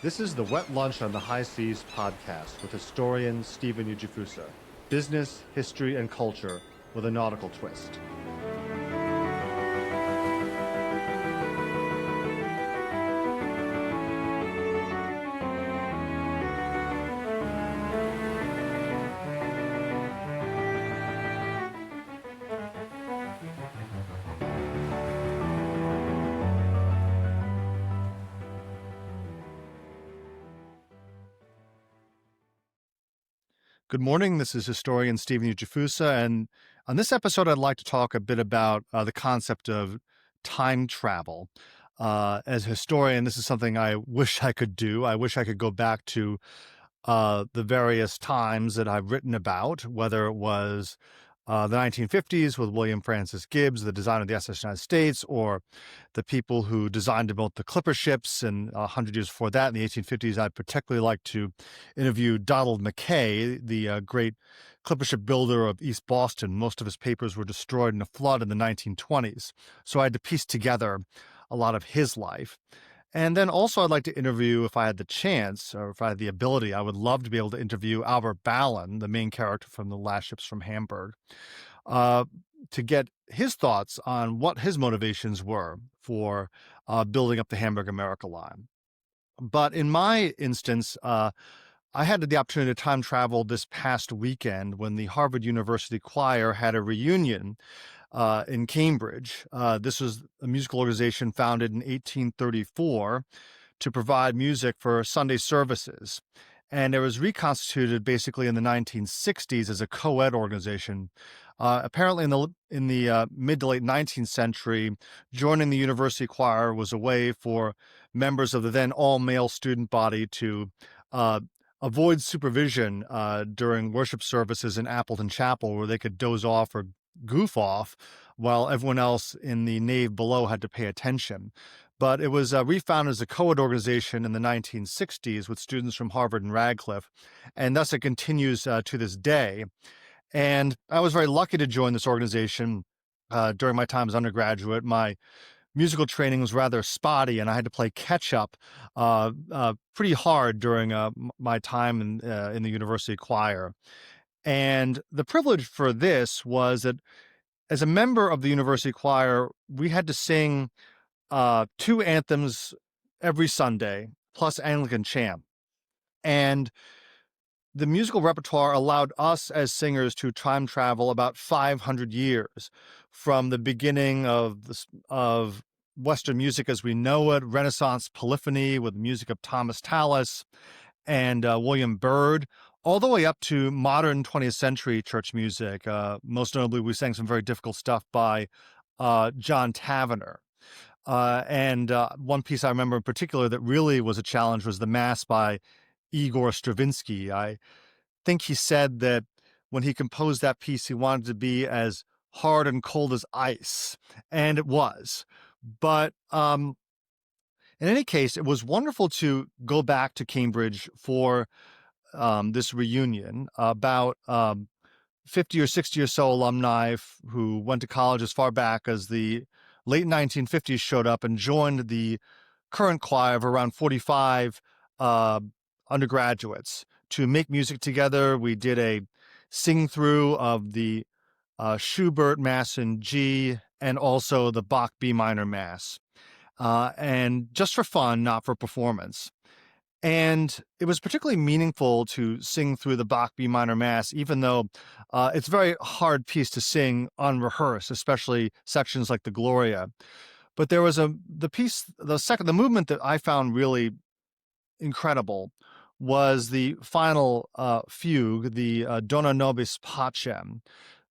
This is the Wet Lunch on the High Seas podcast with historian Stephen Ujifusa. Business, history, and culture with a nautical twist. Good morning. This is historian Stephen Ujifusa, and on this episode, I'd like to talk a bit about the concept of time travel. As a historian, this is something I wish I could do. I wish I could go back to the various times that I've written about, whether it was the 1950s with William Francis Gibbs, the designer of the SS United States, or the people who designed and built the Clipper ships, and 100 years before that, in the 1850s, I'd particularly like to interview Donald Mackay, the great Clipper ship builder of East Boston. Most of his papers were destroyed in a flood in the 1920s, so I had to piece together a lot of his life. And then also I'd like to interview, if I had the chance, or if I had the ability, I would love to be able to interview Albert Ballin, the main character from The Last Ships from Hamburg, to get his thoughts on what his motivations were for building up the Hamburg-America line. But in my instance, I had the opportunity to time travel this past weekend when the Harvard University Choir had a reunion in Cambridge. This was a musical organization founded in 1834 to provide music for Sunday services. And it was reconstituted basically in the 1960s as a co-ed organization. Apparently in the mid to late 19th century, joining the university choir was a way for members of the then all-male student body to avoid supervision during worship services in Appleton Chapel, where they could doze off or goof off while everyone else in the nave below had to pay attention. But it was refounded as a co-ed organization in the 1960s with students from Harvard and Radcliffe, and thus it continues to this day. And I was very lucky to join this organization during my time as undergraduate. My musical training was rather spotty, and I had to play catch-up pretty hard during my time in the university choir. And the privilege for this was that as a member of the university choir, we had to sing 2 anthems every Sunday, plus Anglican chant. And the musical repertoire allowed us as singers to time travel about 500 years from the beginning of Western music as we know it, Renaissance polyphony with the music of Thomas Tallis and William Byrd, all the way up to modern 20th century church music. Most notably, we sang some very difficult stuff by John Tavener. And one piece I remember in particular that really was a challenge was the Mass by Igor Stravinsky. I think he said that when he composed that piece, he wanted to be as hard and cold as ice, and it was. But in any case, it was wonderful to go back to Cambridge for this reunion. About 50 or 60 or so alumni who went to college as far back as the late 1950s showed up and joined the current choir of around 45 undergraduates to make music together. We did a sing-through of the Schubert Mass in G and also the Bach B minor Mass. And just for fun, not for performance. And it was particularly meaningful to sing through the Bach B minor Mass, even though it's a very hard piece to sing unrehearsed, especially sections like the Gloria. But there was the movement that I found really incredible was the final fugue, the Dona Nobis Pacem,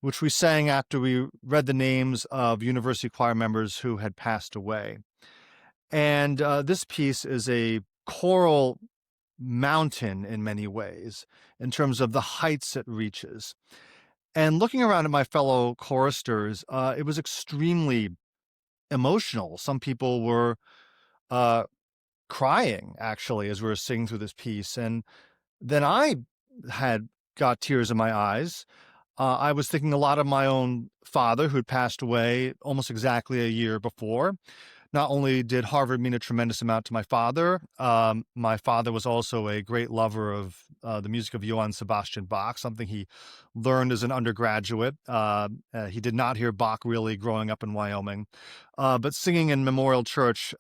which we sang after we read the names of university choir members who had passed away. And this piece is a choral mountain in many ways, in terms of the heights it reaches. And looking around at my fellow choristers, it was extremely emotional. Some people were crying, actually, as we were singing through this piece. And then I had got tears in my eyes. I was thinking a lot of my own father, who'd passed away almost exactly a year before, not only did Harvard mean a tremendous amount to my father was also a great lover of the music of Johann Sebastian Bach, something he learned as an undergraduate. He did not hear Bach really growing up in Wyoming, but singing in Memorial Church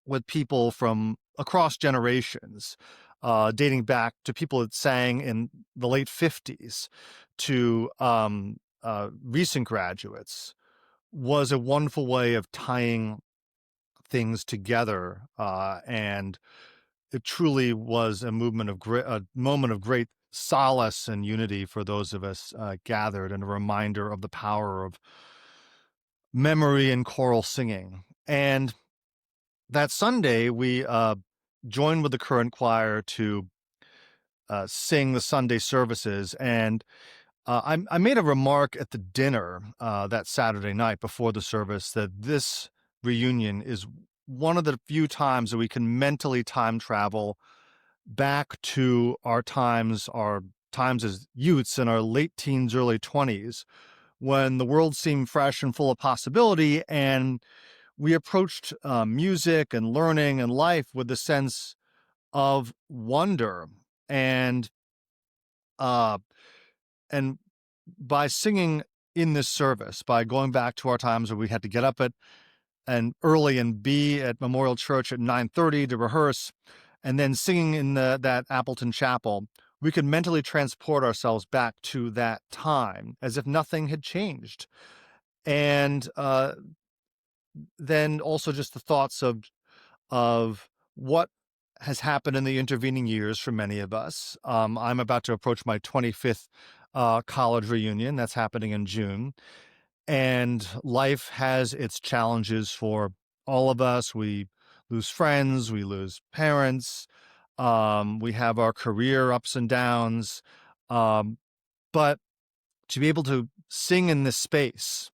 with people from across generations, dating back to people that sang in the late 50s to recent graduates, was a wonderful way of tying things together, and it truly was a moment of great solace and unity for those of us gathered, and a reminder of the power of memory and choral singing. And that Sunday, we joined with the current choir to sing the Sunday services, and I made a remark at the dinner that Saturday night before the service that this reunion is one of the few times that we can mentally time travel back to our times as youths in our late teens, early 20s, when the world seemed fresh and full of possibility, and we approached music and learning and life with a sense of wonder. And uh, and by singing in this service, by going back to our times where we had to get up at and early and be at Memorial Church at 9:30 to rehearse, and then singing in that Appleton Chapel, we could mentally transport ourselves back to that time as if nothing had changed. And then also just the thoughts of what has happened in the intervening years for many of us. I'm about to approach my 25th college reunion. That's happening in June. And life has its challenges for all of us. We lose friends, we lose parents, we have our career ups and downs. But to be able to sing in this space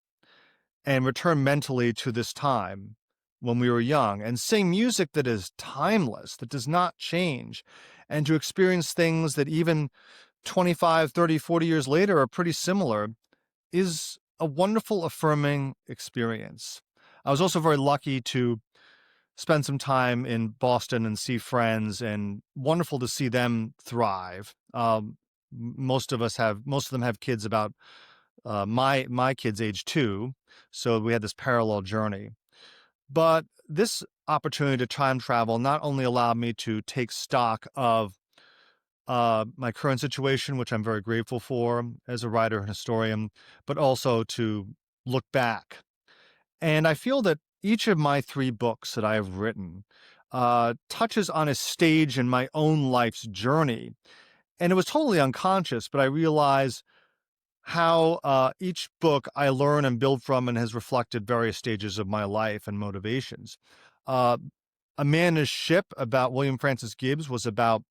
and return mentally to this time when we were young and sing music that is timeless, that does not change, and to experience things that even 25, 30, 40 years later are pretty similar is a wonderful, affirming experience. I was also very lucky to spend some time in Boston and see friends, and wonderful to see them thrive. Most of them have kids about my kids' age too, so we had this parallel journey. But this opportunity to time travel not only allowed me to take stock of my current situation, which I'm very grateful for as a writer and historian, but also to look back. And I feel that each of my 3 books that I have written touches on a stage in my own life's journey. And it was totally unconscious, but I realize how each book I learn and build from and has reflected various stages of my life and motivations. Uh, A Man is Ship, about William Francis Gibbs, was about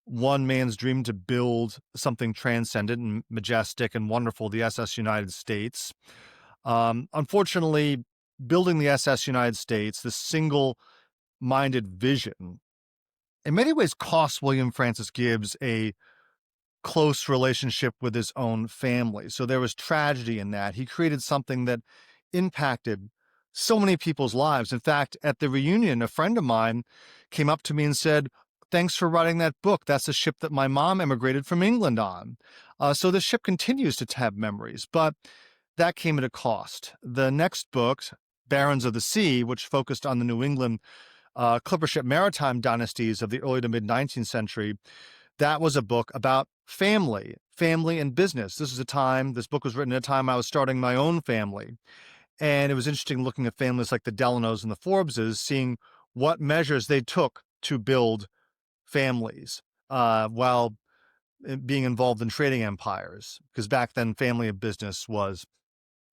one man's dream to build something transcendent and majestic and wonderful, the SS United States. Unfortunately, building the SS United States, this single-minded vision, in many ways cost William Francis Gibbs a close relationship with his own family. So there was tragedy in that. He created something that impacted so many people's lives. In fact, at the reunion, a friend of mine came up to me and said, "Thanks for writing that book. That's a ship that my mom emigrated from England on." So the ship continues to have memories, but that came at a cost. The next book, Barons of the Sea, which focused on the New England clipper ship maritime dynasties of the early to mid 19th century, that was a book about family and business. This book was written at a time I was starting my own family. And it was interesting looking at families like the Delanos and the Forbeses, seeing what measures they took to build families while being involved in trading empires, because back then family and business was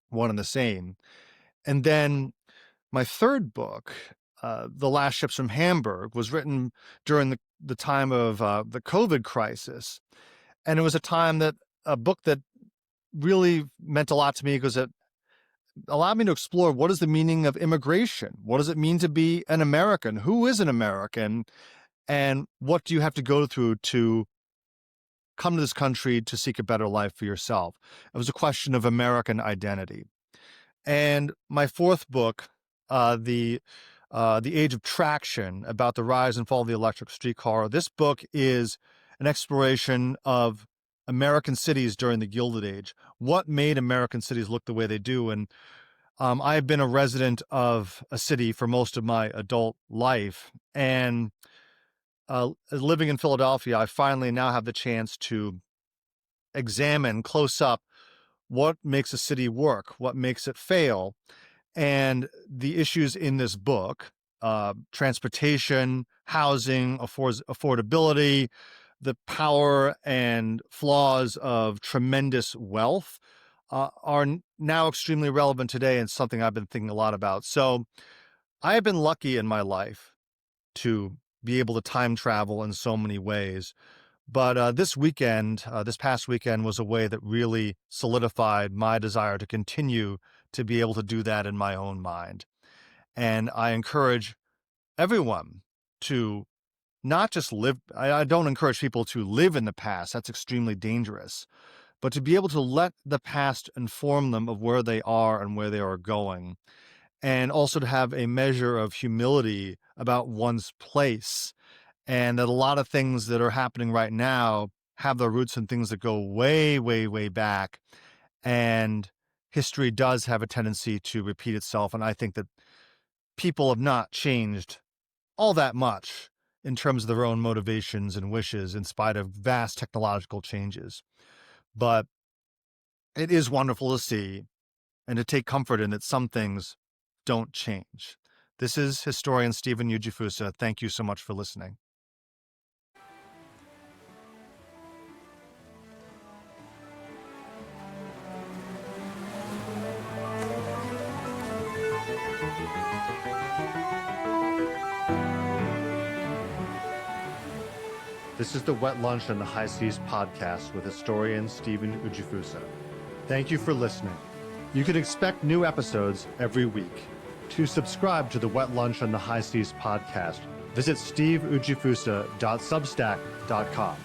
one and the same. And then my third book, The Last Ships from Hamburg, was written during the time of the COVID crisis. And it was a book that really meant a lot to me because it allowed me to explore what is the meaning of immigration? What does it mean to be an American? Who is an American? And what do you have to go through to come to this country to seek a better life for yourself? It was a question of American identity. And my fourth book the Age of Traction, about the rise and fall of the electric streetcar. This book is an exploration of American cities during the Gilded Age. What made American cities look the way they do? And I have been a resident of a city for most of my adult life, and living in Philadelphia, I finally now have the chance to examine close up what makes a city work, what makes it fail, and the issues in this book, transportation, housing, affordability, the power and flaws of tremendous wealth are now extremely relevant today, and something I've been thinking a lot about. So I have been lucky in my life to be able to time travel in so many ways. But this past weekend, was a way that really solidified my desire to continue to be able to do that in my own mind. And I encourage everyone to not just live, I don't encourage people to live in the past. That's extremely dangerous. But to be able to let the past inform them of where they are and where they are going. And also to have a measure of humility about one's place. And that a lot of things that are happening right now have their roots in things that go way, way, way back. And history does have a tendency to repeat itself. And I think that people have not changed all that much in terms of their own motivations and wishes, in spite of vast technological changes. But it is wonderful to see and to take comfort in that some things don't change. This is historian Stephen Ujifusa. Thank you so much for listening. This is the Wet Lunch on the High Seas podcast with historian Stephen Ujifusa. Thank you for listening. You can expect new episodes every week. To subscribe to the Wet Lunch on the High Seas podcast, visit steveujifusa.substack.com.